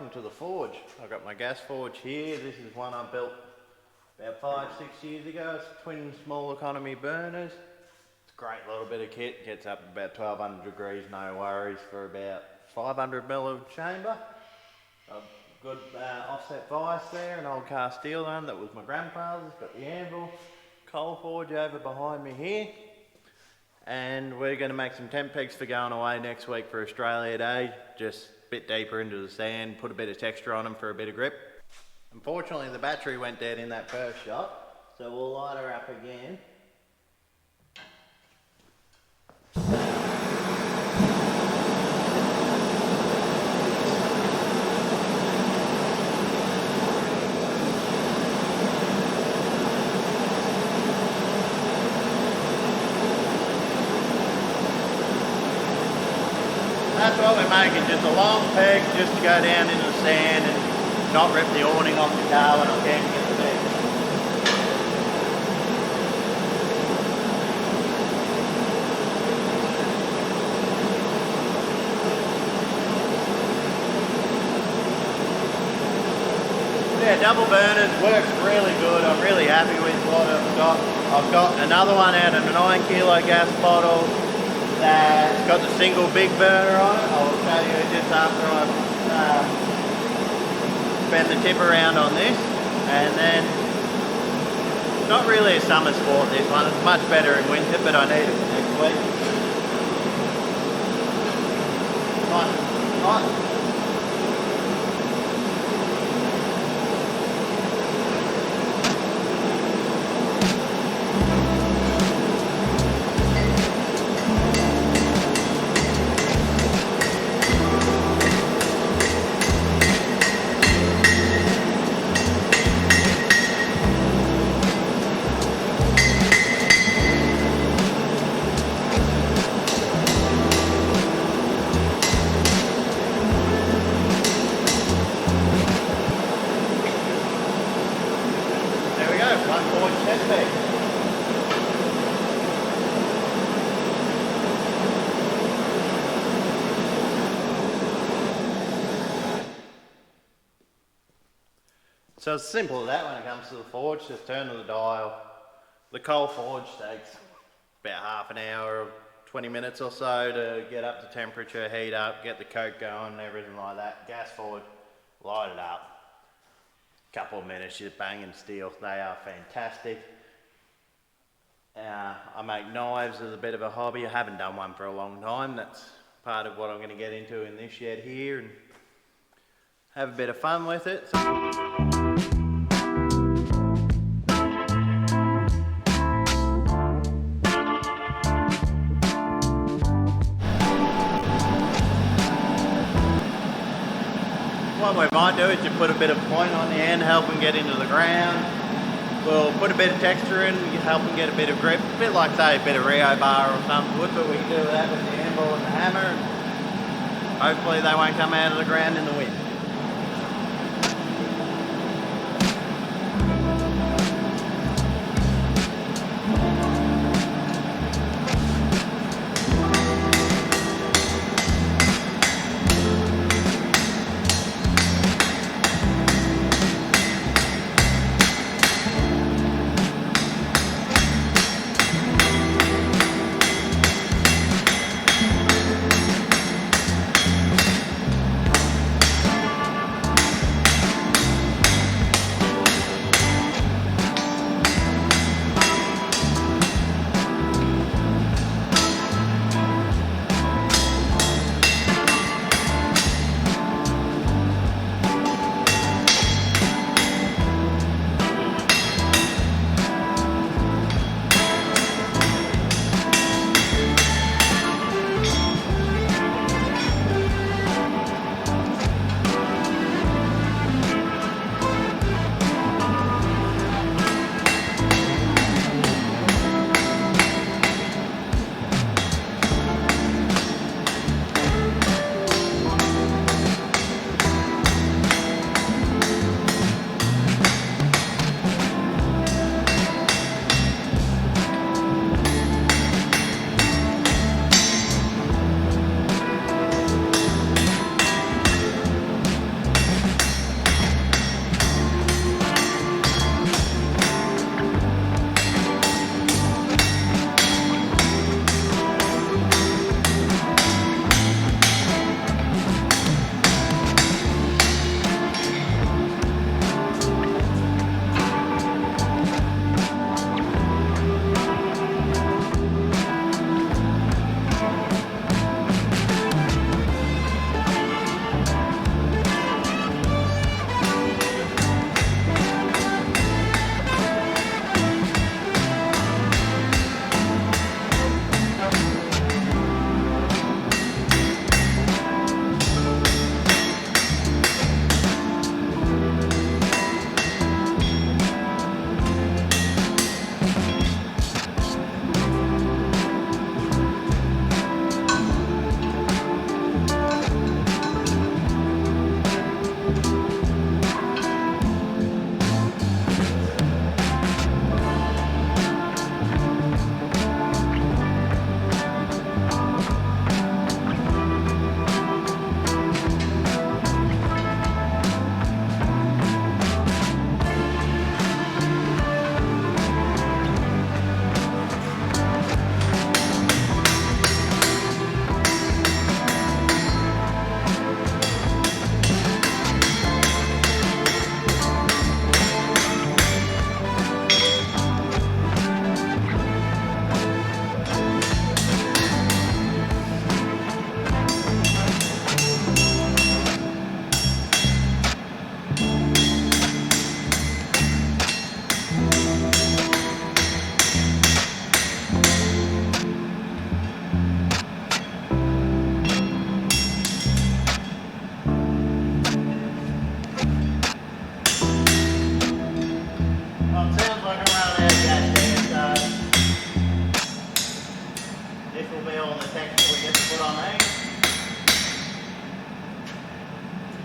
welcome to the forge. I've got my gas forge here. This is one I built about 5-6 years ago. It's twin small economy burners. It's a great little bit of kit. Gets up to about 1200 degrees, no worries, for about 500 mil of chamber. A good offset vise there, an old cast steel one that was my grandfather's. Got the anvil, coal forge over behind me here. And we're going to make some tent pegs for going away next week for Australia Day. Just a bit deeper into the sand, put a bit of texture on them for a bit of grip. Unfortunately the battery went dead in that first shot, so we'll light her up again. That's what we're making, just a long peg just to go down into the sand and not rip the awning off the car when I'm camping at the beach. Yeah, double burners works really good. I'm really happy with what I've got. I've got another one out of a 9 kilo gas bottle. It's got the single big burner on it. I'll show you just after I bend the tip around on this. And then, not really a summer sport this one, it's much better in winter, but I need it for next week. Nice. So it's simple as that when it comes to the forge, just turn to the dial. The coal forge takes about half an hour, 20 minutes or so to get up to temperature, heat up, get the coke going and everything like that. Gas forge, light it up. Couple of minutes, just banging steel. They are fantastic. I make knives as a bit of a hobby. I haven't done one for a long time. That's part of what I'm going to get into in this shed here and have a bit of fun with it. What we might do is just put a bit of point on the end, help them get into the ground. We'll put a bit of texture in, help them get a bit of grip. A bit like, say, a bit of Rio bar or something would, but we can do that with the anvil and the hammer. Hopefully they won't come out of the ground in the wind.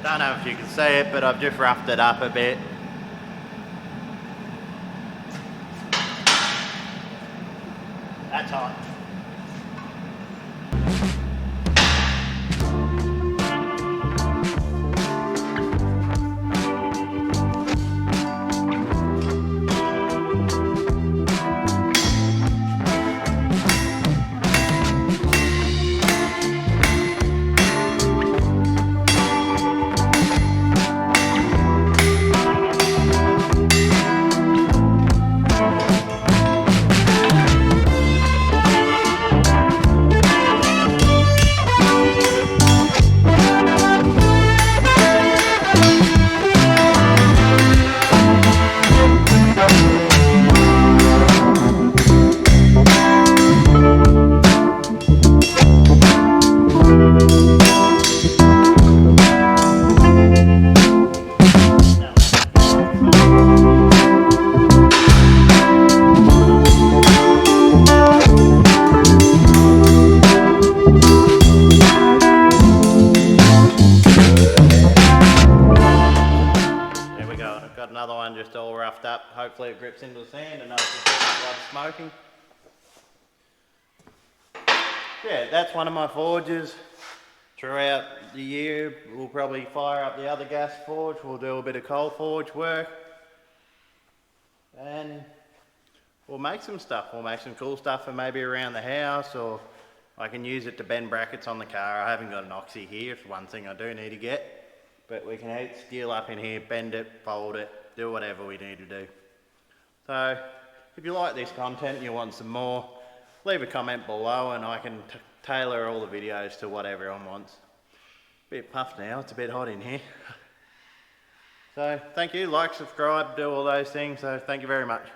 Don't know if you can see it, but I've just roughed it up a bit. That's hot. Got another one just all roughed up. Hopefully it grips into the sand and knows it's a lot of smoking. Yeah, that's one of my forges. Throughout the year, we'll probably fire up the other gas forge. We'll do a bit of coal forge work. And we'll make some stuff. We'll make some cool stuff for maybe around the house, or I can use it to bend brackets on the car. I haven't got an oxy here. It's one thing I do need to get. But we can heat steel up in here, bend it, fold it, do whatever we need to do. So, if you like this content and you want some more, leave a comment below and I can tailor all the videos to what everyone wants. Bit puffed now, it's a bit hot in here. So, thank you, like, subscribe, do all those things, so thank you very much.